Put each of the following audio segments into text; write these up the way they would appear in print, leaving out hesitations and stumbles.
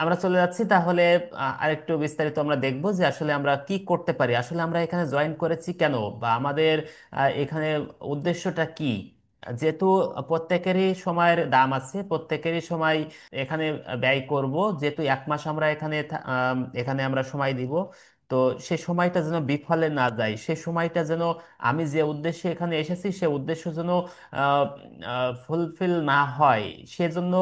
আমরা চলে যাচ্ছি তাহলে। আরেকটু বিস্তারিত আমরা দেখবো যে আসলে আমরা কি করতে পারি, আসলে আমরা এখানে জয়েন করেছি কেন, বা আমাদের এখানে উদ্দেশ্যটা কি। যেহেতু প্রত্যেকেরই সময়ের দাম আছে, প্রত্যেকেরই সময় এখানে ব্যয় করব, যেহেতু 1 মাস আমরা এখানে এখানে আমরা সময় দিব। তো সে সময়টা যেন বিফলে না যায়, সে সময়টা যেন আমি যে উদ্দেশ্যে এখানে এসেছি সে উদ্দেশ্য যেন ফুলফিল না হয়, সেজন্য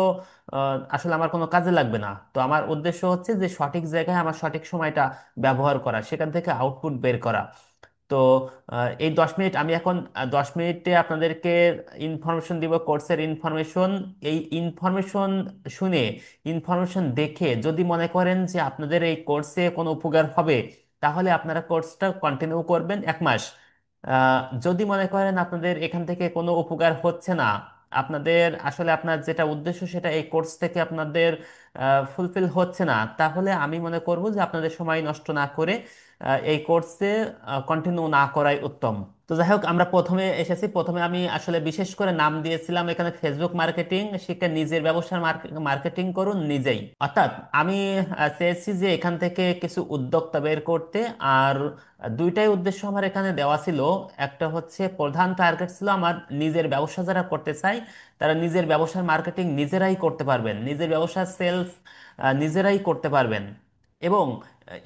আসলে আমার কোনো কাজে লাগবে না। তো আমার উদ্দেশ্য হচ্ছে যে সঠিক জায়গায় আমার সঠিক সময়টা ব্যবহার করা, সেখান থেকে আউটপুট বের করা। তো এই 10 মিনিট আমি এখন 10 মিনিটে আপনাদেরকে ইনফরমেশন দিব, কোর্সের ইনফরমেশন। এই ইনফরমেশন শুনে, ইনফরমেশন দেখে যদি মনে করেন যে আপনাদের এই কোর্সে কোনো উপকার হবে, তাহলে আপনারা কোর্সটা কন্টিনিউ করবেন 1 মাস। যদি মনে করেন আপনাদের এখান থেকে কোনো উপকার হচ্ছে না, আপনাদের আসলে আপনার যেটা উদ্দেশ্য সেটা এই কোর্স থেকে আপনাদের ফুলফিল হচ্ছে না, তাহলে আমি মনে করব যে আপনাদের সময় নষ্ট না করে এই কোর্সে কন্টিনিউ না করাই উত্তম। তো যাই হোক, আমরা প্রথমে এসেছি, প্রথমে আমি আসলে বিশেষ করে নাম দিয়েছিলাম এখানে ফেসবুক মার্কেটিং শিখে নিজের ব্যবসার মার্কেটিং করুন নিজেই। অর্থাৎ আমি চেয়েছি যে এখান থেকে কিছু উদ্যোক্তা বের করতে। আর দুইটাই উদ্দেশ্য আমার এখানে দেওয়া ছিল। একটা হচ্ছে, প্রধান টার্গেট ছিল আমার নিজের ব্যবসা যারা করতে চায় তারা নিজের ব্যবসার মার্কেটিং নিজেরাই করতে পারবেন, নিজের ব্যবসার সেলস নিজেরাই করতে পারবেন। এবং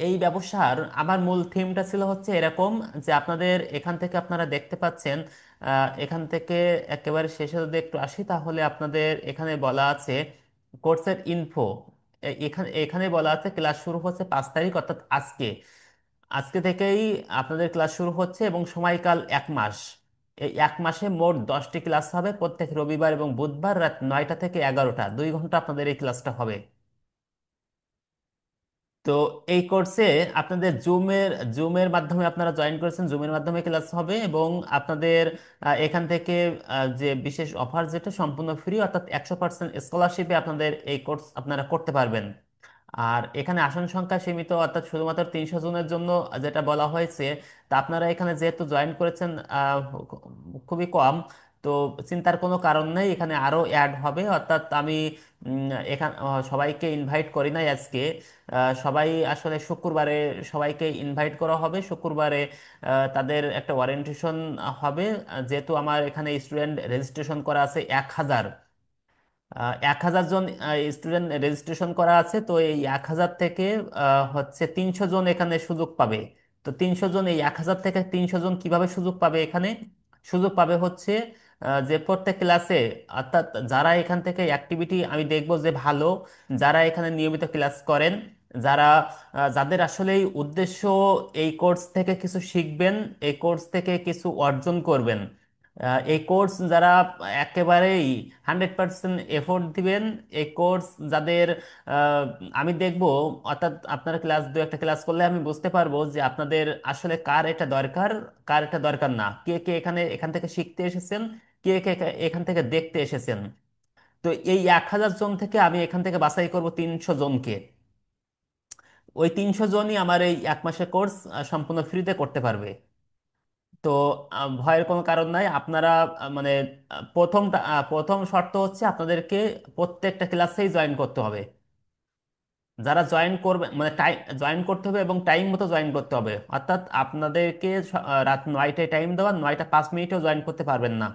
এই ব্যবসার আমার মূল থিমটা ছিল হচ্ছে এরকম, যে আপনাদের এখান থেকে আপনারা দেখতে পাচ্ছেন, এখান থেকে একেবারে শেষে যদি একটু আসি, তাহলে আপনাদের এখানে বলা আছে কোর্সের ইনফো। এখানে এখানে বলা আছে ক্লাস শুরু হচ্ছে 5 তারিখ, অর্থাৎ আজকে। আজকে থেকেই আপনাদের ক্লাস শুরু হচ্ছে এবং সময়কাল 1 মাস। এই 1 মাসে মোট 10টি ক্লাস হবে, প্রত্যেক রবিবার এবং বুধবার রাত 9টা থেকে 11টা, 2 ঘন্টা আপনাদের এই ক্লাসটা হবে। তো এই কোর্সে আপনাদের জুমের মাধ্যমে আপনারা জয়েন করেছেন, জুমের মাধ্যমে ক্লাস হবে। এবং আপনাদের এখান থেকে যে বিশেষ অফার, যেটা সম্পূর্ণ ফ্রি, অর্থাৎ 100% স্কলারশিপে আপনাদের এই কোর্স আপনারা করতে পারবেন। আর এখানে আসন সংখ্যা সীমিত, অর্থাৎ শুধুমাত্র 300 জনের জন্য যেটা বলা হয়েছে। তা আপনারা এখানে যেহেতু জয়েন করেছেন খুবই কম, তো চিন্তার কোনো কারণ নেই, এখানে আরো অ্যাড হবে। অর্থাৎ আমি এখানে সবাইকে ইনভাইট করি নাই আজকে। সবাই আসলে শুক্রবারে সবাইকে ইনভাইট করা হবে। শুক্রবারে তাদের একটা ওরিয়েন্টেশন হবে। যেহেতু আমার এখানে স্টুডেন্ট রেজিস্ট্রেশন করা আছে 1000, 1000 জন স্টুডেন্ট রেজিস্ট্রেশন করা আছে। তো এই 1000 থেকে হচ্ছে 300 জন এখানে সুযোগ পাবে। তো 300 জন, এই 1000 থেকে 300 জন কিভাবে সুযোগ পাবে এখানে? সুযোগ পাবে হচ্ছে যে প্রত্যেক ক্লাসে, অর্থাৎ যারা এখান থেকে অ্যাক্টিভিটি আমি দেখব যে ভালো, যারা এখানে নিয়মিত ক্লাস করেন, যারা যাদের আসলে এই উদ্দেশ্য এই কোর্স থেকে কিছু শিখবেন, এই কোর্স থেকে কিছু অর্জন করবেন, এই কোর্স যারা একেবারেই 100% এফোর্ট দিবেন, এই কোর্স যাদের আহ, আমি দেখব, অর্থাৎ আপনারা ক্লাস দু একটা ক্লাস করলে আমি বুঝতে পারবো যে আপনাদের আসলে কার এটা দরকার, কার এটা দরকার না, কে কে এখান থেকে শিখতে এসেছেন, কে কে এখান থেকে দেখতে এসেছেন। তো এই 1000 জন থেকে আমি এখান থেকে বাছাই করব 300 জনকে। ওই 300 জনই আমার এই 1 মাসের কোর্স সম্পূর্ণ ফ্রিতে করতে পারবে। তো ভয়ের কোনো কারণ নাই। আপনারা মানে প্রথম শর্ত হচ্ছে আপনাদেরকে প্রত্যেকটা ক্লাসেই জয়েন করতে হবে। যারা জয়েন করবে মানে জয়েন করতে হবে এবং টাইম মতো জয়েন করতে হবে। অর্থাৎ আপনাদেরকে রাত 9টায় টাইম দেওয়া, 9টা 5 মিনিটেও জয়েন করতে পারবেন না।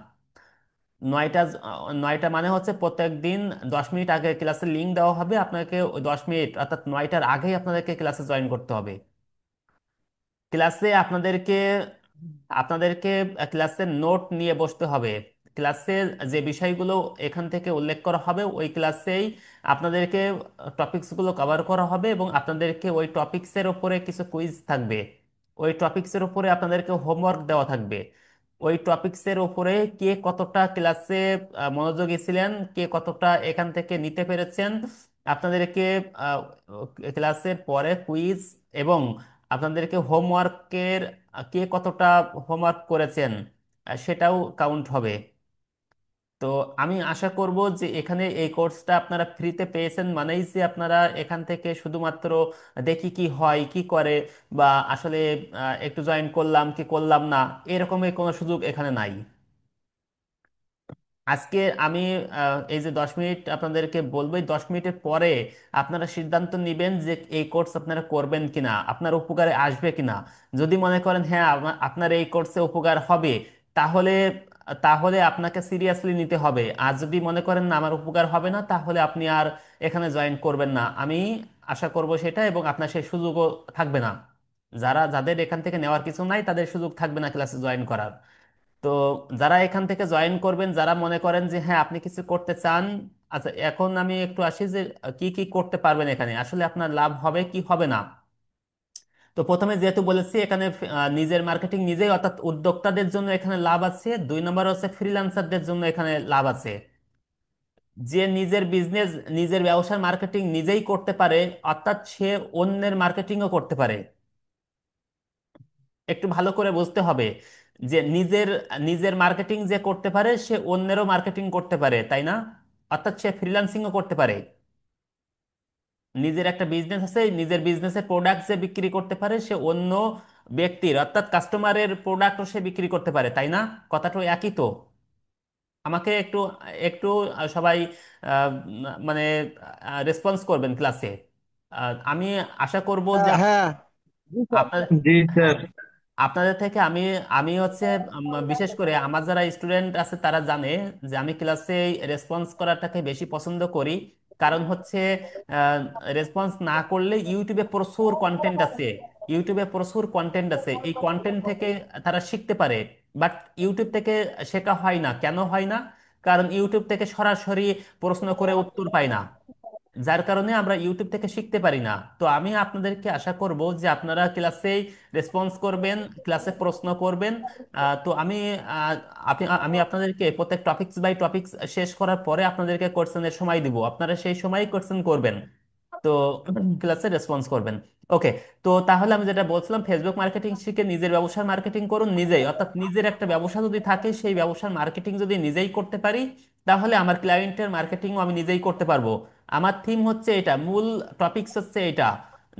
9টা মানে হচ্ছে প্রত্যেক দিন 10 মিনিট আগে ক্লাসের লিঙ্ক দেওয়া হবে আপনাকে, ওই 10 মিনিট অর্থাৎ 9টার আগেই আপনাদেরকে ক্লাসে জয়েন করতে হবে। ক্লাসে আপনাদেরকে আপনাদেরকে ক্লাসের নোট নিয়ে বসতে হবে। ক্লাসের যে বিষয়গুলো এখান থেকে উল্লেখ করা হবে ওই ক্লাসেই আপনাদেরকে টপিকসগুলো কভার করা হবে, এবং আপনাদেরকে ওই টপিকসের উপরে কিছু কুইজ থাকবে। ওই টপিকসের উপরে আপনাদেরকে হোমওয়ার্ক দেওয়া থাকবে। ওই টপিকসের উপরে কে কতটা ক্লাসে মনোযোগী ছিলেন, কে কতটা এখান থেকে নিতে পেরেছেন, আপনাদেরকে ক্লাসের পরে কুইজ, এবং আপনাদেরকে হোমওয়ার্কের কে কতটা হোমওয়ার্ক করেছেন সেটাও কাউন্ট হবে। তো আমি আশা করব যে এখানে এই কোর্সটা আপনারা ফ্রিতে পেয়েছেন মানেই যে আপনারা এখান থেকে শুধুমাত্র দেখি কি হয় কি করে, বা আসলে একটু জয়েন করলাম কি করলাম না, এরকমের কোনো সুযোগ এখানে নাই। আজকে আমি এই যে 10 মিনিট আপনাদেরকে বলবো, এই 10 মিনিটের পরে আপনারা সিদ্ধান্ত নেবেন যে এই কোর্স আপনারা করবেন কিনা, আপনার উপকারে আসবে কিনা। যদি মনে করেন হ্যাঁ আপনার এই কোর্সে উপকার হবে, তাহলে তাহলে আপনাকে সিরিয়াসলি নিতে হবে। আর যদি মনে করেন না আমার উপকার হবে না, তাহলে আপনি আর এখানে জয়েন করবেন না। আমি আশা করব সেটা, এবং আপনার সেই সুযোগও থাকবে না। যাদের এখান থেকে নেওয়ার কিছু নাই, তাদের সুযোগ থাকবে না ক্লাসে জয়েন করার। তো যারা এখান থেকে জয়েন করবেন, যারা মনে করেন যে হ্যাঁ আপনি কিছু করতে চান। আচ্ছা, এখন আমি একটু আসি যে কি কি করতে পারবেন এখানে, আসলে আপনার লাভ হবে কি হবে না। তো প্রথমে যেহেতু বলেছি এখানে নিজের মার্কেটিং নিজেই, অর্থাৎ উদ্যোক্তাদের জন্য এখানে লাভ আছে। 2 নম্বর হচ্ছে ফ্রিল্যান্সারদের জন্য এখানে লাভ আছে। যে নিজের বিজনেস, নিজের ব্যবসার মার্কেটিং নিজেই করতে পারে, অর্থাৎ সে অন্যের মার্কেটিংও করতে পারে। একটু ভালো করে বুঝতে হবে যে নিজের নিজের মার্কেটিং যে করতে পারে, সে অন্যেরও মার্কেটিং করতে পারে, তাই না? অর্থাৎ সে ফ্রিল্যান্সিংও করতে পারে। নিজের একটা বিজনেস আছে, নিজের বিজনেসের প্রোডাক্ট যে বিক্রি করতে পারে, সে অন্য ব্যক্তির অর্থাৎ কাস্টমারের প্রোডাক্টও সে বিক্রি করতে পারে, তাই না? কথাটা একই তো। আমাকে একটু একটু সবাই মানে রেসপন্স করবেন ক্লাসে। আমি আশা করব যে হ্যাঁ। আপনার জি হ্যাঁ, স্যার। আপনাদের থেকে আমি আমি হচ্ছে বিশেষ করে আমার যারা স্টুডেন্ট আছে তারা জানে যে আমি ক্লাসে রেসপন্স করাটাকে বেশি পছন্দ করি। কারণ হচ্ছে রেসপন্স না করলে ইউটিউবে প্রচুর কন্টেন্ট আছে। ইউটিউবে প্রচুর কন্টেন্ট আছে, এই কন্টেন্ট থেকে তারা শিখতে পারে। বাট ইউটিউব থেকে শেখা হয় না, কেন হয় না? কারণ ইউটিউব থেকে সরাসরি প্রশ্ন করে উত্তর পাই না, যার কারণে আমরা ইউটিউব থেকে শিখতে পারি না। তো আমি আপনাদেরকে আশা করব যে আপনারা ক্লাসে রেসপন্স করবেন, ক্লাসে প্রশ্ন করবেন। তো আহ, আমি আপনাদেরকে প্রত্যেক টপিকস বাই টপিকস শেষ করার পরে আপনাদেরকে কোশ্চেনের সময় দিব, আপনারা সেই সময় কোশ্চেন করবেন। তো ক্লাসে রেসপন্স করবেন। ওকে। তো তাহলে আমি যেটা বলছিলাম, ফেসবুক মার্কেটিং শিখে নিজের ব্যবসার মার্কেটিং করুন নিজেই, অর্থাৎ নিজের একটা ব্যবসা যদি থাকে, সেই ব্যবসার মার্কেটিং যদি নিজেই করতে পারি, তাহলে আমার ক্লায়েন্টের মার্কেটিংও আমি নিজেই করতে পারবো। আমার থিম হচ্ছে এটা, মূল টপিকস হচ্ছে এটা,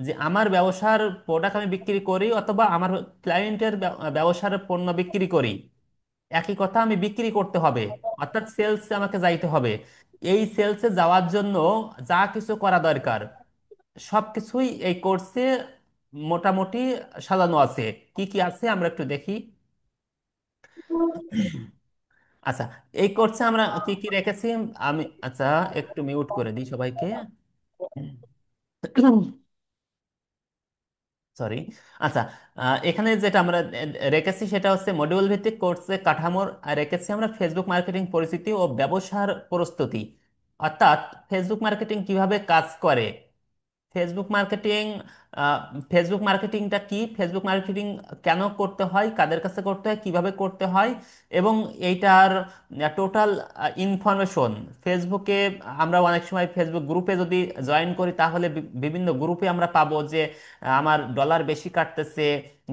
যে আমার ব্যবসার প্রোডাক্ট আমি বিক্রি করি অথবা আমার ক্লায়েন্টের ব্যবসার পণ্য বিক্রি করি, একই কথা, আমি বিক্রি করতে হবে। অর্থাৎ সেলসে আমাকে যাইতে হবে। এই সেলসে যাওয়ার জন্য যা কিছু করা দরকার সবকিছুই এই কোর্সে মোটামুটি সাজানো আছে। কি কি আছে আমরা একটু দেখি। আচ্ছা, এই কোর্সে আমরা কি কি রেখেছি। আমি আচ্ছা একটু মিউট করে দিই সবাইকে। সরি। আচ্ছা, এখানে যেটা আমরা রেখেছি সেটা হচ্ছে মডিউল ভিত্তিক কোর্সে কাঠামোর রেখেছি আমরা ফেসবুক মার্কেটিং পরিচিতি ও ব্যবসার প্রস্তুতি। অর্থাৎ ফেসবুক মার্কেটিং কিভাবে কাজ করে, ফেসবুক মার্কেটিং ফেসবুক মার্কেটিংটা কি, ফেসবুক মার্কেটিং কেন করতে হয়, কাদের কাছে করতে হয়, কিভাবে করতে হয়, এবং এইটার টোটাল ইনফরমেশন। ফেসবুকে আমরা অনেক সময় ফেসবুক গ্রুপে যদি জয়েন করি, তাহলে বিভিন্ন গ্রুপে আমরা পাবো যে আমার ডলার বেশি কাটতেছে,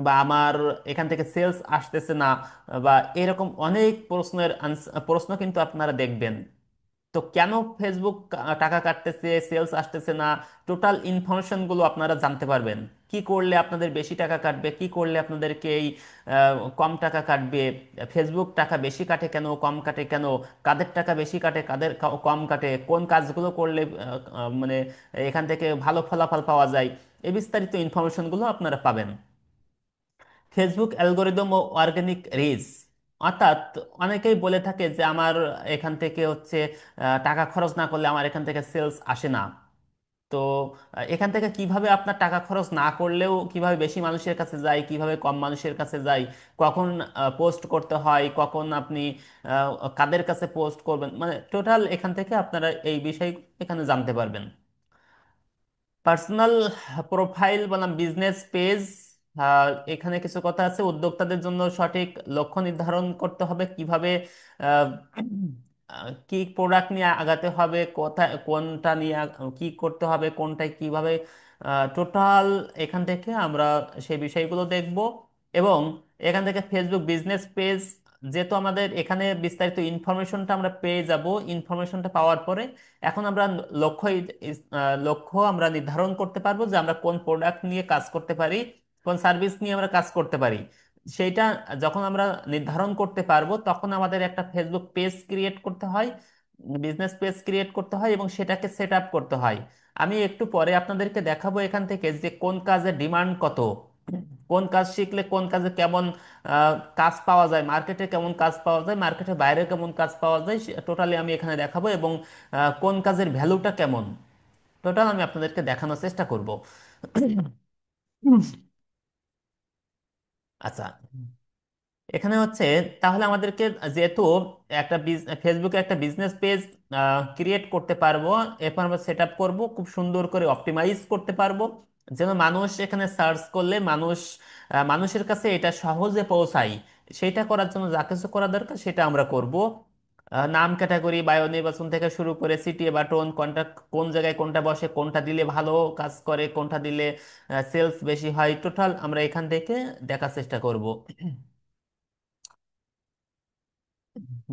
বা আমার এখান থেকে সেলস আসতেছে না, বা এরকম অনেক প্রশ্ন কিন্তু আপনারা দেখবেন। তো কেন ফেসবুক টাকা কাটতেছে, সেলস আসতেছে না, টোটাল ইনফরমেশন গুলো আপনারা জানতে পারবেন। কি করলে আপনাদের বেশি টাকা কাটবে, কি করলে আপনাদেরকে এই কম টাকা কাটবে, ফেসবুক টাকা বেশি কাটে কেন, কম কাটে কেন, কাদের টাকা বেশি কাটে, কাদের কম কাটে, কোন কাজগুলো করলে মানে এখান থেকে ভালো ফলাফল পাওয়া যায়, এই বিস্তারিত ইনফরমেশন গুলো আপনারা পাবেন। ফেসবুক অ্যালগোরিদম ও অর্গানিক রিচ। অর্থাৎ অনেকেই বলে থাকে যে আমার এখান থেকে হচ্ছে টাকা খরচ না করলে আমার এখান থেকে সেলস আসে না। তো এখান থেকে কিভাবে আপনার টাকা খরচ না করলেও কিভাবে বেশি মানুষের কাছে যায়, কিভাবে কম মানুষের কাছে যায়, কখন পোস্ট করতে হয়, কখন আপনি কাদের কাছে পোস্ট করবেন, মানে টোটাল এখান থেকে আপনারা এই বিষয় এখানে জানতে পারবেন। পার্সোনাল প্রোফাইল বনাম বিজনেস পেজ। এখানে কিছু কথা আছে, উদ্যোক্তাদের জন্য সঠিক লক্ষ্য নির্ধারণ করতে হবে, কিভাবে আহ, কি প্রোডাক্ট নিয়ে আগাতে হবে, কোথায় কোনটা নিয়ে কি করতে হবে, কোনটায় কিভাবে, টোটাল এখান থেকে আমরা সেই বিষয়গুলো দেখব। এবং এখান থেকে ফেসবুক বিজনেস পেজ, যেহেতু আমাদের এখানে বিস্তারিত ইনফরমেশনটা আমরা পেয়ে যাব, ইনফরমেশনটা পাওয়ার পরে এখন আমরা লক্ষ্য লক্ষ্য আমরা নির্ধারণ করতে পারবো যে আমরা কোন প্রোডাক্ট নিয়ে কাজ করতে পারি, কোন সার্ভিস নিয়ে আমরা কাজ করতে পারি। সেইটা যখন আমরা নির্ধারণ করতে পারবো তখন আমাদের একটা ফেসবুক পেজ ক্রিয়েট করতে হয়, বিজনেস পেজ ক্রিয়েট করতে হয় এবং সেটাকে সেট আপ করতে হয়। আমি একটু পরে আপনাদেরকে দেখাবো এখান থেকে যে কোন কাজের ডিমান্ড কত, কোন কাজ শিখলে কোন কাজে কেমন কাজ পাওয়া যায়, মার্কেটে কেমন কাজ পাওয়া যায়, মার্কেটের বাইরে কেমন কাজ পাওয়া যায়, টোটালি আমি এখানে দেখাবো এবং কোন কাজের ভ্যালুটা কেমন, টোটাল আমি আপনাদেরকে দেখানোর চেষ্টা করব। আচ্ছা, এখানে হচ্ছে তাহলে আমাদেরকে যেহেতু একটা ফেসবুকে একটা বিজনেস পেজ ক্রিয়েট করতে পারবো, এরপর আমরা সেট আপ করবো, খুব সুন্দর করে অপটিমাইজ করতে পারবো যেন মানুষ এখানে সার্চ করলে মানুষের কাছে এটা সহজে পৌঁছায়। সেটা করার জন্য যা কিছু করা দরকার সেটা আমরা করব। নাম, ক্যাটাগরি, বায়ো নির্বাচন থেকে শুরু করে সিটিএ বাটন, কোনটা কোন জায়গায় কোনটা বসে, কোনটা দিলে ভালো কাজ করে, কোনটা দিলে সেলস বেশি হয়, টোটাল আমরা এখান থেকে দেখার চেষ্টা করব।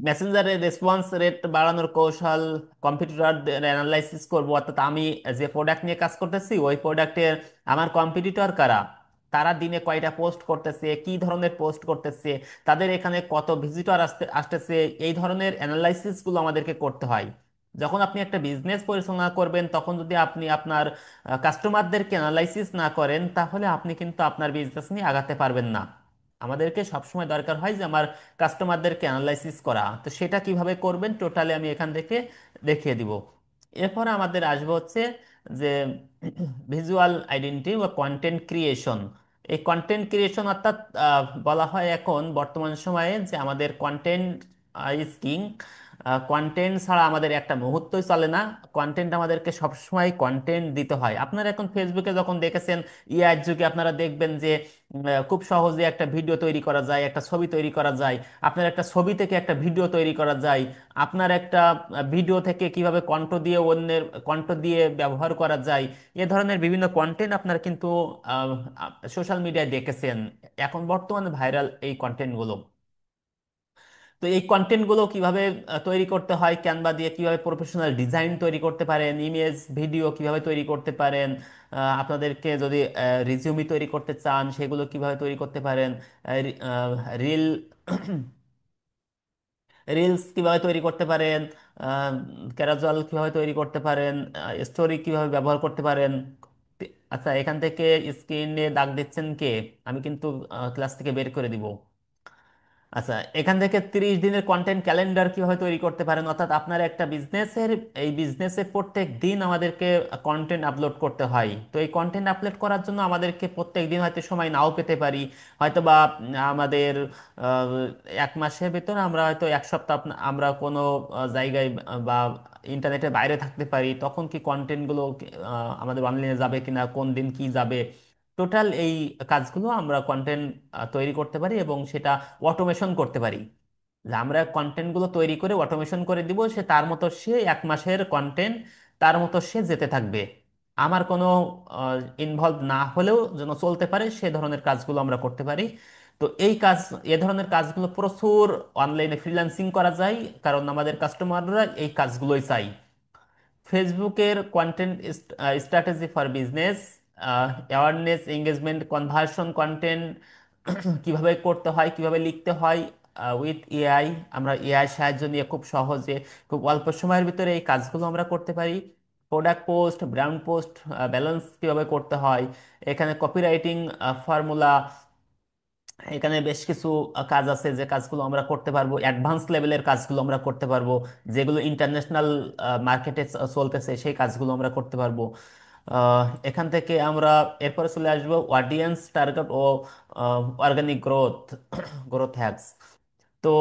মেসেঞ্জারের রেসপন্স রেট বাড়ানোর কৌশল, কম্পিটিটরদের অ্যানালাইসিস করব, অর্থাৎ আমি যে প্রোডাক্ট নিয়ে কাজ করতেছি ওই প্রোডাক্টের আমার কম্পিটিটর কারা, তারা দিনে কয়টা পোস্ট করতেছে, কি ধরনের পোস্ট করতেছে, তাদের এখানে কত ভিজিটর আসতেছে, এই ধরনের অ্যানালাইসিস গুলো আমাদেরকে করতে হয়। যখন আপনি একটা বিজনেস পরিচালনা করবেন তখন যদি আপনি আপনার কাস্টমারদেরকে অ্যানালাইসিস না করেন তাহলে আপনি কিন্তু আপনার বিজনেস নিয়ে আগাতে পারবেন না। আমাদেরকে সবসময় দরকার হয় যে আমার কাস্টমারদেরকে অ্যানালাইসিস করা, তো সেটা কিভাবে করবেন টোটালি আমি এখান থেকে দেখিয়ে দিব। এরপর আমাদের আসবে হচ্ছে যে ভিজুয়াল আইডেন্টিটি বা কন্টেন্ট ক্রিয়েশন। এই কন্টেন্ট ক্রিয়েশন অর্থাৎ বলা হয় এখন বর্তমান সময়ে যে আমাদের কন্টেন্ট ইজ কিং। কন্টেন্ট ছাড়া আমাদের একটা মুহূর্তই চলে না, কন্টেন্ট আমাদেরকে সবসময় কন্টেন্ট দিতে হয়। আপনারা এখন ফেসবুকে যখন দেখেছেন, ইয়ার যুগে আপনারা দেখবেন যে খুব সহজে একটা ভিডিও তৈরি করা যায়, একটা ছবি তৈরি করা যায়, আপনার একটা ছবি থেকে একটা ভিডিও তৈরি করা যায়, আপনার একটা ভিডিও থেকে কিভাবে কণ্ঠ দিয়ে অন্যের কণ্ঠ দিয়ে ব্যবহার করা যায়, এ ধরনের বিভিন্ন কন্টেন্ট আপনারা কিন্তু সোশ্যাল মিডিয়ায় দেখেছেন। এখন বর্তমানে ভাইরাল এই কন্টেন্টগুলো। তো এই কন্টেন্টগুলো কিভাবে তৈরি করতে হয়, ক্যানভা দিয়ে কিভাবে প্রফেশনাল ডিজাইন তৈরি করতে পারেন, ইমেজ ভিডিও কিভাবে তৈরি করতে পারেন, আপনাদেরকে যদি রিজিউমি তৈরি করতে চান সেগুলো কিভাবে তৈরি করতে পারেন, রিল রিলস কিভাবে তৈরি করতে পারেন, ক্যারাজল কিভাবে তৈরি করতে পারেন, স্টোরি কিভাবে ব্যবহার করতে পারেন। আচ্ছা, এখান থেকে স্ক্রিনে দাগ দিচ্ছেন কে? আমি কিন্তু ক্লাস থেকে বের করে দিব। আচ্ছা, এখান থেকে 30 দিনের কন্টেন্ট ক্যালেন্ডার কিভাবে তৈরি করতে পারেন, অর্থাৎ আপনার একটা বিজনেসের, এই বিজনেসে প্রত্যেক দিন আমাদেরকে কন্টেন্ট আপলোড করতে হয়। তো এই কন্টেন্ট আপলোড করার জন্য আমাদেরকে প্রত্যেক দিন হয়তো সময় নাও পেতে পারি, হয়তো বা আমাদের এক মাসের ভিতর আমরা হয়তো এক সপ্তাহ আমরা কোনো জায়গায় বা ইন্টারনেটের বাইরে থাকতে পারি, তখন কি কন্টেন্টগুলো আমাদের অনলাইনে যাবে কিনা, কোন দিন কি যাবে, টোটাল এই কাজগুলো আমরা কন্টেন্ট তৈরি করতে পারি এবং সেটা অটোমেশন করতে পারি। যে আমরা কন্টেন্টগুলো তৈরি করে অটোমেশন করে দিব, সে তার মতো সে এক মাসের কন্টেন্ট তার মতো সে যেতে থাকবে, আমার কোনো ইনভলভ না হলেও যেন চলতে পারে সে ধরনের কাজগুলো আমরা করতে পারি। তো এই কাজ, এ ধরনের কাজগুলো প্রচুর অনলাইনে ফ্রিল্যান্সিং করা যায়, কারণ আমাদের কাস্টমাররা এই কাজগুলোই চাই। ফেসবুকের content strategy for business, awareness, engagement, conversion content কিভাবে করতে হয়, কিভাবে লিখতে হয় উইথ এআই। আমরা এআই সাহায্য নিয়ে খুব সহজে খুব অল্প সময়ের ভিতরে এই কাজগুলো আমরা করতে পারি। Product post, brand post, balance কিভাবে করতে হয়, এখানে কপিরাইটিং ফর্মুলা, এখানে বেশ কিছু কাজ আছে যে কাজগুলো আমরা করতে পারবো, অ্যাডভান্স লেভেলের কাজগুলো আমরা করতে পারবো, যেগুলো ইন্টারন্যাশনাল মার্কেটে চলতেছে সেই কাজগুলো আমরা করতে পারবো। এখান থেকে আমরা এরপরে চলে আসবো অডিয়েন্স টার্গেট ও অর্গানিক গ্রোথ, গ্রোথ হ্যাকস। তো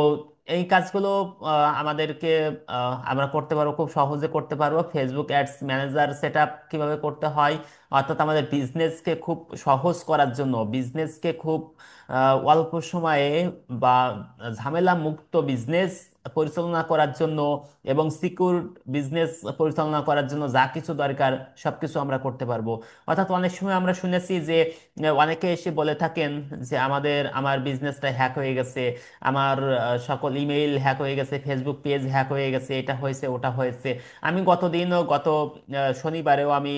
এই কাজগুলো আমাদেরকে আমরা করতে পারবো, খুব সহজে করতে পারবো। Facebook ads manager set up কিভাবে করতে হয়, অর্থাৎ আমাদের বিজনেসকে খুব সহজ করার জন্য, বিজনেসকে খুব অল্প সময়ে বা ঝামেলা মুক্ত বিজনেস পরিচালনা করার জন্য এবং সিকিউর বিজনেস পরিচালনা করার জন্য যা কিছু দরকার সবকিছু আমরা করতে পারবো। অর্থাৎ অনেক সময় আমরা শুনেছি যে অনেকে এসে বলে থাকেন যে আমার বিজনেসটা হ্যাক হয়ে গেছে, আমার সকল ইমেইল হ্যাক হয়ে গেছে, ফেসবুক পেজ হ্যাক হয়ে গেছে, এটা হয়েছে ওটা হয়েছে। আমি গত শনিবারেও আমি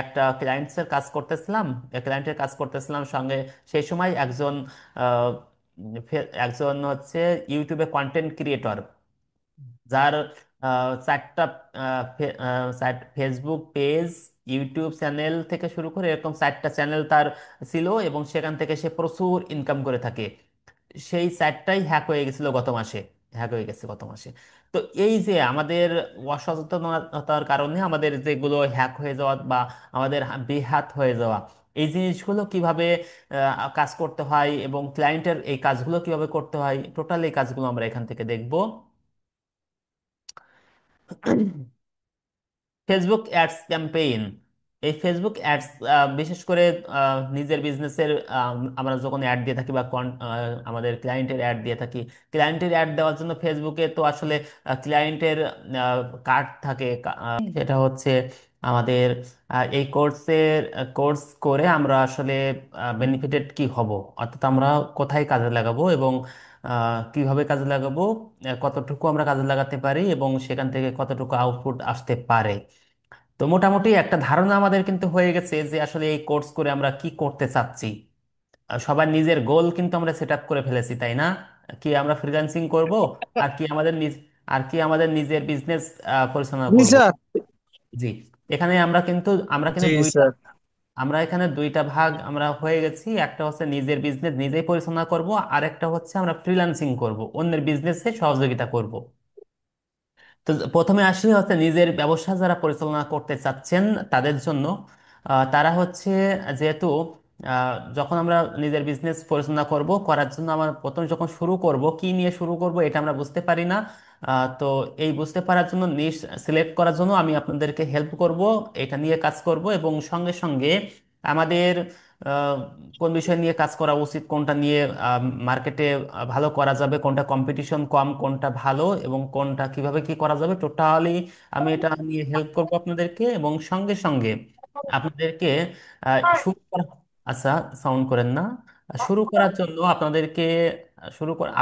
একটা ক্লায়েন্টসের কাজ করতেছিলাম, ক্লায়েন্টের কাজ করতেছিলাম সঙ্গে, সেই সময় একজন একজন হচ্ছে ইউটিউবে কন্টেন্ট ক্রিয়েটর, যার চারটা ফেসবুক পেজ, ইউটিউব চ্যানেল থেকে শুরু করে এরকম চারটা চ্যানেল তার ছিল, এবং সেখান থেকে সে প্রচুর ইনকাম করে থাকে। সেই সাইটটাই হ্যাক হয়ে গেছিল গত মাসে, হ্যাক হয়ে গেছে গত মাসে। তো এই যে আমাদের অসচেতনতার কারণে আমাদের যেগুলো হ্যাক হয়ে যাওয়া বা আমাদের বেহাত হয়ে যাওয়া, এই জিনিসগুলো কিভাবে কাজ করতে হয় এবং ক্লায়েন্টের এই কাজগুলো কিভাবে করতে হয়, টোটাল এই কাজগুলো আমরা এখান থেকে দেখব। Facebook ads campaign. এই ফেসবুক অ্যাডস বিশেষ করে নিজের বিজনেসের আমরা যখন অ্যাড দিয়ে থাকি বা আমাদের ক্লায়েন্টের অ্যাড দিয়ে থাকি, ক্লায়েন্টের অ্যাড দেওয়ার জন্য ফেসবুকে তো আসলে ক্লায়েন্টের কার্ড থাকে, সেটা হচ্ছে আমাদের এই কোর্স করে আমরা আসলে বেনিফিটেড কি হব, অর্থাৎ আমরা কোথায় কাজে লাগাবো এবং কিভাবে কাজে লাগাবো, কতটুকু আমরা কাজে লাগাতে পারি এবং সেখান থেকে কতটুকু আউটপুট আসতে পারে। তো মোটামুটি একটা ধারণা আমাদের কিন্তু হয়ে গেছে যে আসলে এই কোর্স করে আমরা কি করতে চাচ্ছি। সবার নিজের গোল কিন্তু আমরা সেট আপ করে ফেলেছি, তাই না? কি আমরা ফ্রিল্যান্সিং করব, আর কি আমাদের নিজের বিজনেস পরিচালনা জি করব। স্যার। জি। এখানে আমরা কিন্তু জি দুইটা, স্যার। আমরা এখানে দুইটা ভাগ আমরা হয়ে গেছি। একটা হচ্ছে নিজের বিজনেস নিজেই পরিচালনা করব, আর একটা হচ্ছে আমরা ফ্রিল্যান্সিং করব, অন্যের বিজনেসে সহযোগিতা করব। তো প্রথমে আসি হচ্ছে নিজের ব্যবসা যারা পরিচালনা করতে চাচ্ছেন তাদের জন্য। তারা হচ্ছে, যেহেতু যখন আমরা নিজের বিজনেস পরিচালনা করব, করার জন্য আমরা প্রথম যখন শুরু করব কি নিয়ে শুরু করব এটা আমরা বুঝতে পারি না। তো এই বুঝতে পারার জন্য, নিশ সিলেক্ট করার জন্য আমি আপনাদেরকে হেল্প করব, এটা নিয়ে কাজ করব এবং সঙ্গে সঙ্গে আমাদের আহ, কোন বিষয় নিয়ে কাজ করা উচিত, কোনটা নিয়ে মার্কেটে ভালো করা যাবে, কোনটা কম্পিটিশন কম, কোনটা ভালো এবং কোনটা কিভাবে কি করা যাবে, টোটালি আমি এটা নিয়ে হেল্প করব আপনাদেরকে। এবং সঙ্গে সঙ্গে আপনাদেরকে শুরু করা, আচ্ছা সাউন্ড করেন না। শুরু করার জন্য আপনাদেরকে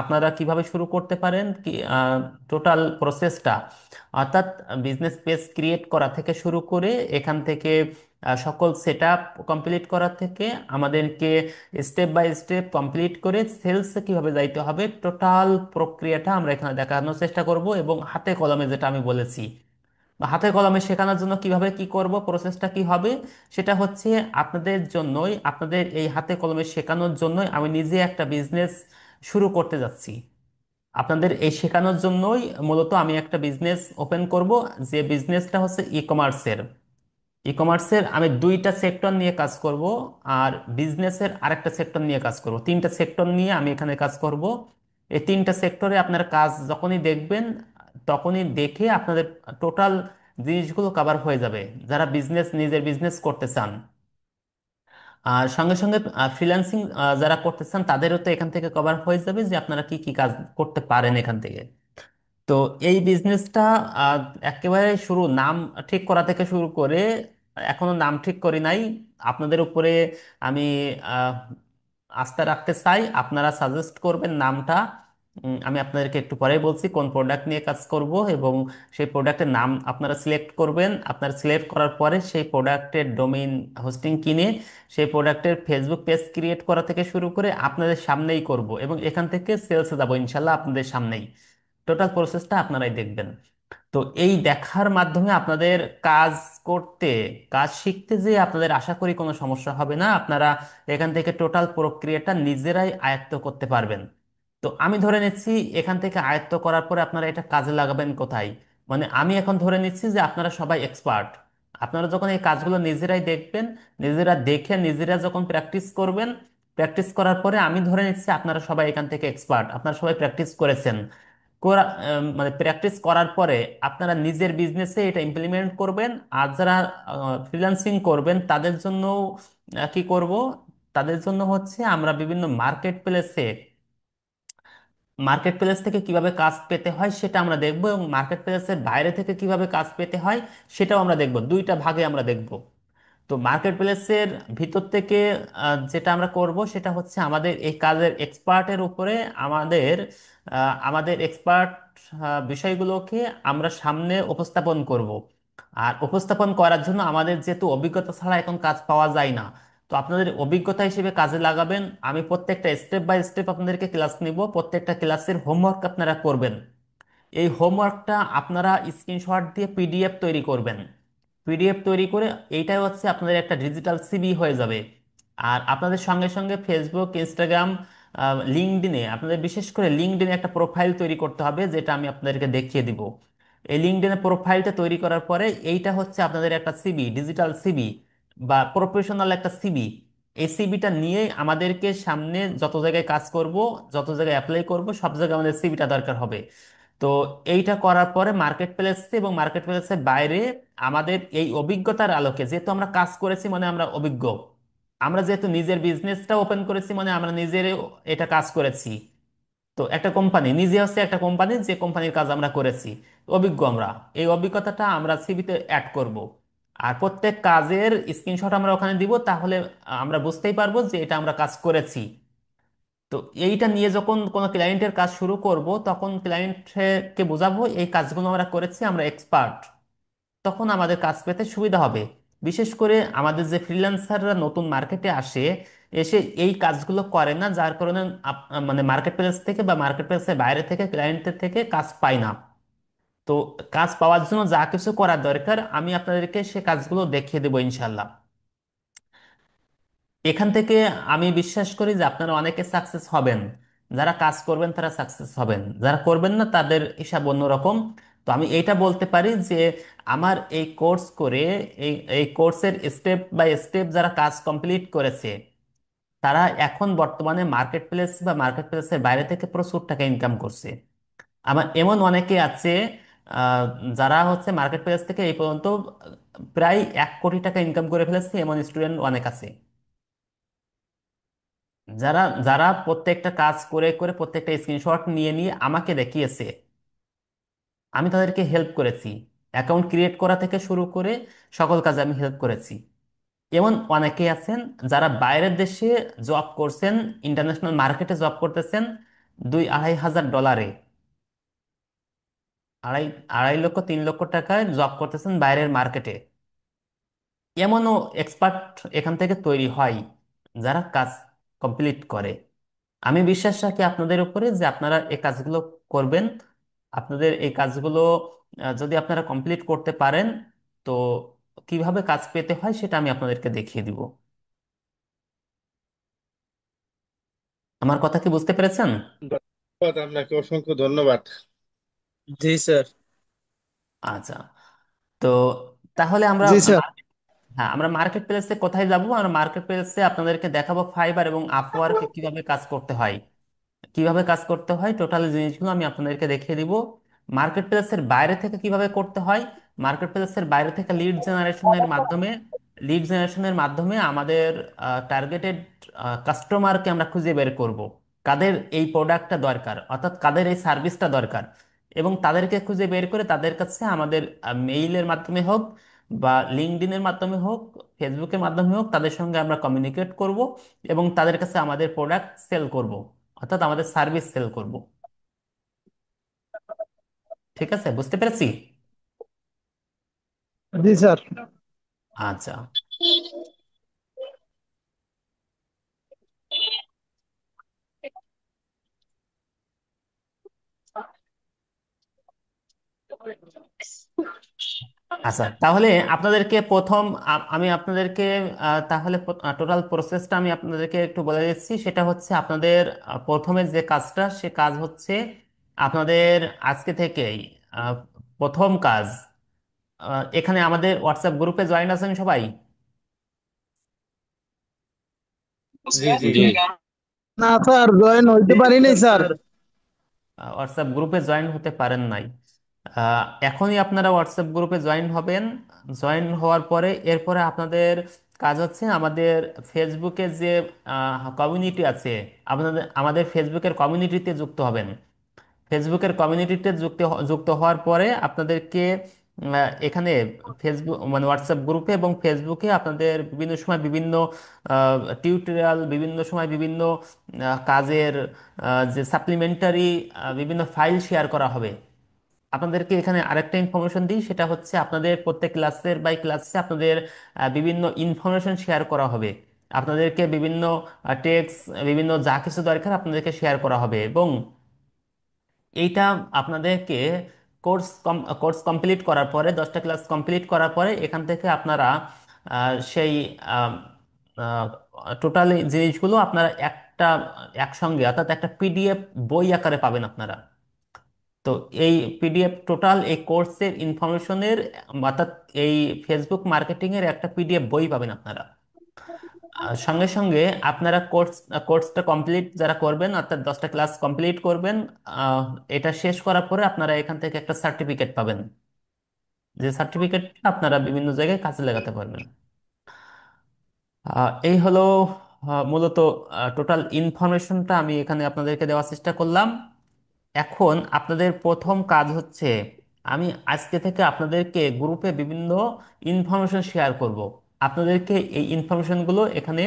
আপনারা কিভাবে শুরু করতে পারেন কি, টোটাল প্রসেসটা, অর্থাৎ বিজনেস পেজ ক্রিয়েট করা থেকে শুরু করে এখান থেকে সকল সেট আপ কমপ্লিট করা থেকে আমাদেরকে স্টেপ বাই স্টেপ কমপ্লিট করে সেলসে কিভাবে যাইতে হবে, টোটাল প্রক্রিয়াটা আমরা এখানে দেখানোর চেষ্টা করব। এবং হাতে কলমে যেটা আমি বলেছি, বা হাতে কলমে শেখানোর জন্য কিভাবে কি করব, প্রসেসটা কি হবে, সেটা হচ্ছে আপনাদের জন্যই, আপনাদের এই হাতে কলমে শেখানোর জন্যই আমি নিজে একটা বিজনেস শুরু করতে যাচ্ছি। আপনাদের এই শেখানোর জন্যই মূলত আমি একটা বিজনেস ওপেন করব, যে বিজনেসটা হচ্ছে ই কমার্সের। ই কমার্সের আমি দুইটা সেক্টর নিয়ে কাজ করব, আর বিজনেসের আরেকটা সেক্টর নিয়ে কাজ করব, তিনটা সেক্টর নিয়ে আমি এখানে কাজ করব। এই তিনটা সেক্টরে আপনার কাজ যখনই দেখবেন, তখনই দেখে আপনাদের টোটাল জিনিসগুলো কভার হয়ে যাবে, যারা নিজের বিজনেস করতে চান। আর সঙ্গে সঙ্গে ফ্রিল্যান্সিং যারা করতে চান তাদেরও তো এখান থেকে কভার হয়ে যাবে যে আপনারা কি কি কাজ করতে পারেন এখান থেকে। তো এই বিজনেসটা একেবারে শুরু, নাম ঠিক করা থেকে শুরু করে, এখনো নাম ঠিক করি নাই, আপনাদের উপরে আমি আহ, আস্থা রাখতে চাই, আপনারা সাজেস্ট করবেন নামটা। আমি আপনাদেরকে একটু পরেই বলছি কোন প্রোডাক্ট নিয়ে কাজ করব, এবং সেই প্রোডাক্টের নাম আপনারা সিলেক্ট করবেন। আপনারা সিলেক্ট করার পরে সেই প্রোডাক্টের ডোমেইন হোস্টিং কিনে সেই প্রোডাক্টের ফেসবুক পেজ ক্রিয়েট করা থেকে শুরু করে আপনাদের সামনেই করব, এবং এখান থেকে সেলসে যাবো ইনশাল্লাহ আপনাদের সামনেই। টোটাল প্রসেসটা আপনারাই দেখবেন। তো এই দেখার মাধ্যমে আপনাদের কাজ করতে, কাজ শিখতে যে আপনাদের আশা করি কোনো সমস্যা হবে না, আপনারা এখান থেকে টোটাল প্রক্রিয়াটা নিজেরাই আয়ত্ত করতে পারবেন। তো আমি ধরে নিচ্ছি এখান থেকে আয়ত্ত করার পরে আপনারা এটা কাজে লাগাবেন কোথায়, মানে আমি এখন ধরে নিচ্ছি যে আপনারা সবাই এক্সপার্ট। আপনারা যখন এই কাজগুলো নিজেরাই দেখবেন, নিজেরা দেখে নিজেরা যখন প্র্যাকটিস করবেন, প্র্যাকটিস করার পরে আমি ধরে নিচ্ছি আপনারা সবাই এখান থেকে এক্সপার্ট, আপনারা সবাই প্র্যাকটিস করেছেন। মানে প্র্যাকটিস করার পরে আপনারা নিজের বিজনেসে এটা ইমপ্লিমেন্ট করবেন। আর যারা ফ্রিল্যান্সিং করবেন তাদের জন্য কি করব, তাদের জন্য হচ্ছে আমরা বিভিন্ন মার্কেট প্লেস থেকে কিভাবে কাজ পেতে হয় সেটা আমরা দেখব, এবং মার্কেট প্লেসের বাইরে থেকে কিভাবে কাজ পেতে হয় সেটাও আমরা দেখব, দুইটা ভাগে আমরা দেখব। তো মার্কেট প্লেসের ভিতর থেকে যেটা আমরা করব সেটা হচ্ছে আমাদের এই কাজের এক্সপার্টের উপরে আমাদের এক্সপার্ট বিষয়গুলোকে আমরা সামনে উপস্থাপন করব। আর উপস্থাপন করার জন্য আমাদের যেহেতু অভিজ্ঞতা ছাড়া এখন কাজ পাওয়া যায় না, তো আপনাদের অভিজ্ঞতা হিসেবে কাজে লাগাবেন। আমি প্রত্যেকটা স্টেপ বাই স্টেপ আপনাদেরকে ক্লাস নিব, প্রত্যেকটা ক্লাসের হোমওয়ার্ক আপনারা করবেন। এই হোমওয়ার্কটা আপনারা স্ক্রিনশট দিয়ে পিডিএফ তৈরি করবেন। পিডিএফ তৈরি করে এইটাই হচ্ছে আপনাদের একটা ডিজিটাল সিভি হয়ে যাবে। আর আপনাদের সঙ্গে সঙ্গে ফেসবুক, ইনস্টাগ্রাম, লিঙ্কডইনে, আপনাদের বিশেষ করে লিঙ্কডইনে একটা প্রোফাইল তৈরি করতে হবে, যেটা আমি আপনাদেরকে দেখিয়ে দিব। এই লিঙ্কডইনে প্রোফাইলটা তৈরি করার পরে এইটা হচ্ছে আপনাদের একটা সিভি, ডিজিটাল সিভি বা প্রফেশনাল একটা সিভি। এই সিভিটা নিয়ে আমাদেরকে সামনে যত জায়গায় কাজ করব, যত জায়গায় অ্যাপ্লাই করব, সব জায়গায় আমাদের সিভিটা দরকার হবে। তো এইটা করার পরে মার্কেট প্লেসে এবং মার্কেট প্লেসের বাইরে আমাদের এই অভিজ্ঞতার আলোকে, যেহেতু আমরা কাজ করেছি মানে আমরা অভিজ্ঞ, আমরা যেহেতু নিজের বিজনেসটা ওপেন করেছি মানে আমরা নিজের এটা কাজ করেছি। তো একটা কোম্পানি নিজে হচ্ছে একটা কোম্পানি, যে কোম্পানির কাজ আমরা করেছি, অভিজ্ঞ আমরা। এই অভিজ্ঞতাটা আমরা সিভিতে অ্যাড করব। আর প্রত্যেক কাজের স্ক্রিনশট আমরা ওখানে দিব, তাহলে আমরা বুঝতেই পারবো যে এটা আমরা কাজ করেছি। তো এইটা নিয়ে যখন কোনো ক্লায়েন্টের কাজ শুরু করব, তখন ক্লায়েন্টকে বোঝাবো এই কাজগুলো আমরা করেছি, আমরা এক্সপার্ট। তখন আমাদের কাজ পেতে সুবিধা হবে। বিশেষ করে আমাদের যে ফ্রিল্যান্সাররা নতুন মার্কেটে আসে, এসে এই কাজগুলো করে না, যার কারণে মানে মার্কেট প্লেস থেকে বা মার্কেট প্লেসের বাইরে থেকে ক্লায়েন্টের থেকে কাজ পায় না। তো কাজ পাওয়ার জন্য যা কিছু করার দরকার আমি আপনাদেরকে সে কাজগুলো দেখিয়ে দেবো ইনশাল্লাহ। এখান থেকে আমি বিশ্বাস করি যে আপনারা অনেকে সাকসেস হবেন। যারা কাজ করবেন তারা সাকসেস হবেন, যারা করবেন না তাদের হিসাব অন্যরকম। তো আমি এইটা বলতে পারি যে আমার এই কোর্স করে, এই কোর্সের স্টেপ বাই স্টেপ যারা কাজ কমপ্লিট করেছে, তারা এখন বর্তমানে মার্কেট প্লেস বা মার্কেট প্লেসের বাইরে থেকে প্রচুর টাকা ইনকাম করছে। আমার এমন অনেকে আছে আহ, যারা হচ্ছে মার্কেট প্লেস থেকে এই পর্যন্ত প্রায় 1 কোটি টাকা ইনকাম করে ফেলেছে, এমন স্টুডেন্ট অনেক আছে। যারা যারা প্রত্যেকটা কাজ করে করে প্রত্যেকটা স্ক্রিনশট নিয়ে নিয়ে আমাকে দেখিয়েছে, আমি তাদেরকে হেল্প করেছি। অ্যাকাউন্ট ক্রিয়েট করা থেকে শুরু করে সকল কাজে আমি হেল্প করেছি। এমন অনেকেই আছেন যারা বাইরের দেশে জব করছেন, ইন্টারন্যাশনাল মার্কেটে জব করতেছেন 2-2.5 হাজার ডলারে, আড়াই 2.5 লক্ষ 3 লক্ষ টাকায় জব করতেছেন বাইরের মার্কেটে। এমনও এক্সপার্ট এখান থেকে তৈরি হয় যারা কাজ কমপ্লিট করে। আমি বিশ্বাস রাখি আপনাদের উপরে যে আপনারা এই কাজগুলো করবেন। আপনাদের এই কাজগুলো যদি আপনারা কমপ্লিট করতে পারেন, তো কিভাবে কাজ পেতে হয় সেটা আমি আপনাদেরকে দেখিয়ে দিব। আমার কথা কি বুঝতে পেরেছেন? ধন্যবাদ, আপনাকে অসংখ্য ধন্যবাদ। জি স্যার। আচ্ছা। তো তাহলে আমরা জি স্যার। হ্যাঁ, আমরা মার্কেট প্লেসে কোথায় যাব? আমরা মার্কেট প্লেসে আপনাদেরকে দেখাবো ফাইবার এবং আপওয়ার্কে কিভাবে কাজ করতে হয়। কিভাবে কাজ করতে হয় টোটাল জিনিসগুলো আমি আপনাদেরকে দেখিয়ে দিব। মার্কেট প্লেসের বাইরে থেকে কিভাবে করতে হয়, মার্কেট প্লেসের বাইরে থেকে লিড জেনারেশনের মাধ্যমে আমাদের টার্গেটেড কাস্টমারকে আমরা খুঁজে বের করব, কাদের এই প্রোডাক্টটা দরকার, অর্থাৎ কাদের এই সার্ভিসটা দরকার। এবং তাদেরকে খুঁজে বের করে তাদের কাছে আমাদের মেইলের মাধ্যমে হোক বা লিঙ্কডইনের মাধ্যমে হোক, ফেসবুকের মাধ্যমে হোক, তাদের সঙ্গে আমরা কমিউনিকেট করব এবং তাদের কাছে আমাদের প্রোডাক্ট সেল করব, অর্থাৎ আমাদের সার্ভিস সেল করব। ঠিক আছে, বুঝতে পেরেছি? জি স্যার। আচ্ছা। আচ্ছা, তাহলে আপনাদেরকে প্রথম আমি আপনাদেরকে তাহলে টোটাল প্রসেসটা আমি আপনাদেরকে একটু বলে দিচ্ছি। সেটা হচ্ছে আপনাদের প্রথমে যে কাজটা, সে কাজ হচ্ছে আপনাদের আজকে থেকেই আহ, প্রথম কাজ, এখানে আমাদের হোয়াটসঅ্যাপ গ্রুপে জয়েন আছেন সবাই? জি জি। জি। না স্যার, জয়েন হইতে পারি নাই স্যার। হোয়াটসঅ্যাপ গ্রুপে জয়েন হতে পারেন নাই। এখনই আপনারা হোয়াটসঅ্যাপ গ্রুপে জয়েন হবেন। জয়েন হওয়ার পরে এরপরে আপনাদের কাজ হচ্ছে আমাদের ফেসবুকে যে কমিউনিটি আছে, আপনাদের আমাদের ফেসবুকের কমিউনিটিতে যুক্ত হবেন। ফেসবুকের কমিউনিটিতে যুক্ত হওয়ার পরে আপনাদেরকে এখানে ফেসবুক মানে হোয়াটসঅ্যাপ গ্রুপে এবং ফেসবুকে আপনাদের বিভিন্ন সময় বিভিন্ন টিউটোরিয়াল, বিভিন্ন সময় বিভিন্ন কাজের যে সাপ্লিমেন্টারি বিভিন্ন ফাইল শেয়ার করা হবে। আপনাদেরকে এখানে আরেকটা ইনফরমেশন দিই, সেটা হচ্ছে আপনাদের প্রত্যেক ক্লাসের বাই ক্লাসে আপনাদের বিভিন্ন ইনফরমেশন শেয়ার করা হবে। আপনাদেরকে বিভিন্ন টেক্সট, বিভিন্ন যা কিছু দরকার আপনাদেরকে শেয়ার করা হবে। এবং এইটা আপনাদেরকে কোর্স কমপ্লিট করার পরে, 10টা ক্লাস কমপ্লিট করার পরে এখান থেকে আপনারা সেই টোটাল জিনিসগুলো আপনারা একসঙ্গে, অর্থাৎ একটা পিডিএফ বই আকারে পাবেন আপনারা। তো এই পিডিএফ টোটাল এই কোর্সের ইনফরমেশনের, অর্থাৎ এই ফেসবুক মার্কেটিং এর একটা পিডিএফ বই পাবেন আপনারা। সঙ্গে সঙ্গে আপনারা কোর্সটা কমপ্লিট যারা করবেন, অর্থাৎ 10টা ক্লাস কমপ্লিট করবেন, আহ, এটা শেষ করার পরে আপনারা এখান থেকে একটা সার্টিফিকেট পাবেন, যে সার্টিফিকেট আপনারা বিভিন্ন জায়গায় কাজে লাগাতে পারবেন। এই হলো মূলত টোটাল ইনফরমেশনটা আমি এখানে আপনাদেরকে দেওয়ার চেষ্টা করলাম। এখন আপনাদের প্রথম কাজ হচ্ছে, আমি আজকে থেকে আপনাদেরকে গ্রুপে বিভিন্ন ইনফরমেশন শেয়ার করব। আপনাদেরকে এই ইনফরমেশনগুলো এখানে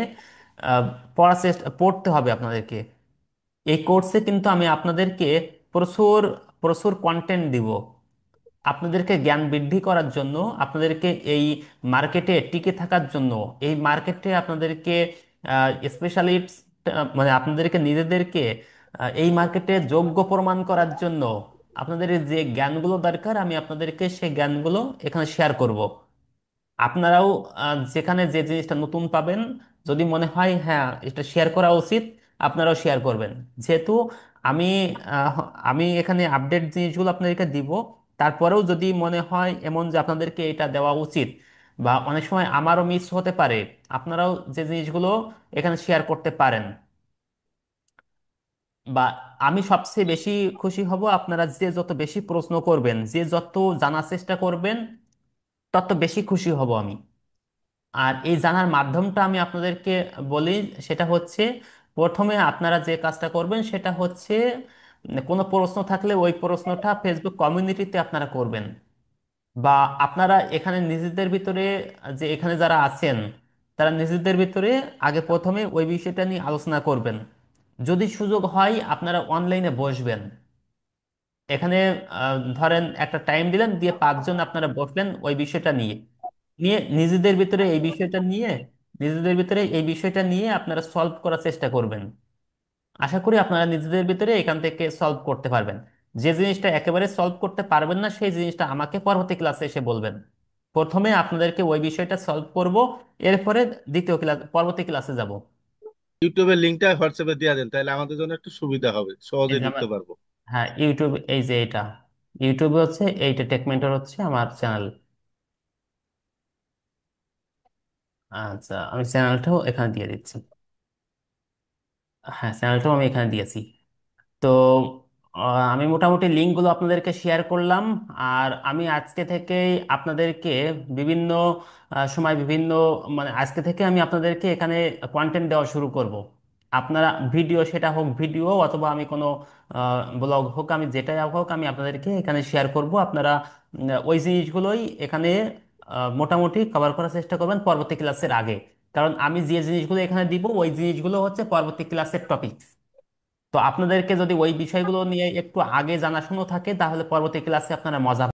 পড়তে হবে আপনাদেরকে। এই কোর্সে কিন্তু আমি আপনাদেরকে প্রচুর প্রচুর কন্টেন্ট দিব, আপনাদেরকে জ্ঞান বৃদ্ধি করার জন্য, আপনাদেরকে এই মার্কেটে টিকে থাকার জন্য, এই মার্কেটে আপনাদেরকে স্পেশালিস্ট, মানে আপনাদেরকে নিজেদেরকে এই মার্কেটে যোগ্য প্রমাণ করার জন্য আপনাদের যে জ্ঞানগুলো দরকার, আমি আপনাদেরকে সেই জ্ঞানগুলো এখানে শেয়ার করব। আপনারাও যেখানে যে জিনিসটা নতুন পাবেন, যদি মনে হয় হ্যাঁ এটা শেয়ার করা উচিত, আপনারাও শেয়ার করবেন। যেহেতু আমি আহ, আমি এখানে আপডেট জিনিসগুলো আপনাদেরকে দিব, তারপরেও যদি মনে হয় এমন যে আপনাদেরকে এটা দেওয়া উচিত, বা অনেক সময় আমারও মিস হতে পারে, আপনারাও যে জিনিসগুলো এখানে শেয়ার করতে পারেন। বা আমি সবচেয়ে বেশি খুশি হব আপনারা যে যত বেশি প্রশ্ন করবেন, যে যত জানার চেষ্টা করবেন, তত বেশি খুশি হব আমি। আর এই জানার মাধ্যমটা আমি আপনাদেরকে বলি, সেটা হচ্ছে, প্রথমে আপনারা যে কাজটা করবেন সেটা হচ্ছে, কোনো প্রশ্ন থাকলে ওই প্রশ্নটা ফেসবুক কমিউনিটিতে আপনারা করবেন। বা আপনারা এখানে নিজেদের ভিতরে, যে এখানে যারা আছেন, তারা নিজেদের ভিতরে আগে প্রথমে ওই বিষয়টা নিয়ে আলোচনা করবেন। যদি সুযোগ হয় আপনারা অনলাইনে বসবেন এখানে, ধরেন একটা টাইম দিলেন, দিয়ে 5 জন আপনারা বসলেন ওই বিষয়টা নিয়ে, নিয়ে নিজেদের ভিতরে এই বিষয়টা নিয়ে, আপনারা সলভ করার চেষ্টা করবেন। আশা করি আপনারা নিজেদের ভিতরে এখান থেকে সলভ করতে পারবেন। যে জিনিসটা একেবারে সলভ করতে পারবেন না, সেই জিনিসটা আমাকে পরবর্তী ক্লাসে এসে বলবেন। প্রথমে আপনাদেরকে ওই বিষয়টা সলভ করব, এরপরে দ্বিতীয় ক্লাস, পরবর্তী ক্লাসে যাব। ইউটিউবের লিঙ্কটা হোয়াটসঅ্যাপে দিয়ে দেন, তাহলে আমাদের জন্য একটু সুবিধা হবে, এই সহজে যে আমার, ঢুকতে পারবো। হ্যাঁ ইউটিউব, এই যে এটা ইউটিউবে হচ্ছে, এইটা টেকমেন্টর হচ্ছে আমার চ্যানেল। আচ্ছা, আমি চ্যানেলটাও এখানে দিয়ে দিচ্ছি। হ্যাঁ, চ্যানেলটাও আমি এখানে দিয়েছি। তো আমি মোটামুটি লিঙ্কগুলো আপনাদেরকে শেয়ার করলাম। আর আমি আজকে থেকেই আপনাদেরকে বিভিন্ন সময় বিভিন্ন, মানে আজকে থেকে আমি আপনাদেরকে এখানে কন্টেন্ট দেওয়া শুরু করব। আপনারা ভিডিও, সেটা হোক ভিডিও অথবা আমি কোনো ব্লগ হোক, আমি যেটাই হোক আমি আপনাদেরকে এখানে শেয়ার করব। আপনারা ওই জিনিসগুলোই এখানে মোটামুটি কভার করার চেষ্টা করবেন পরবর্তী ক্লাসের আগে। কারণ আমি যে জিনিসগুলো এখানে দিব ওই জিনিসগুলো হচ্ছে পরবর্তী ক্লাসের টপিক। তো আপনাদেরকে যদি ওই বিষয়গুলো নিয়ে একটু আগে জানাশোনা থাকে, তাহলে পরবর্তী ক্লাসে আপনারা মজা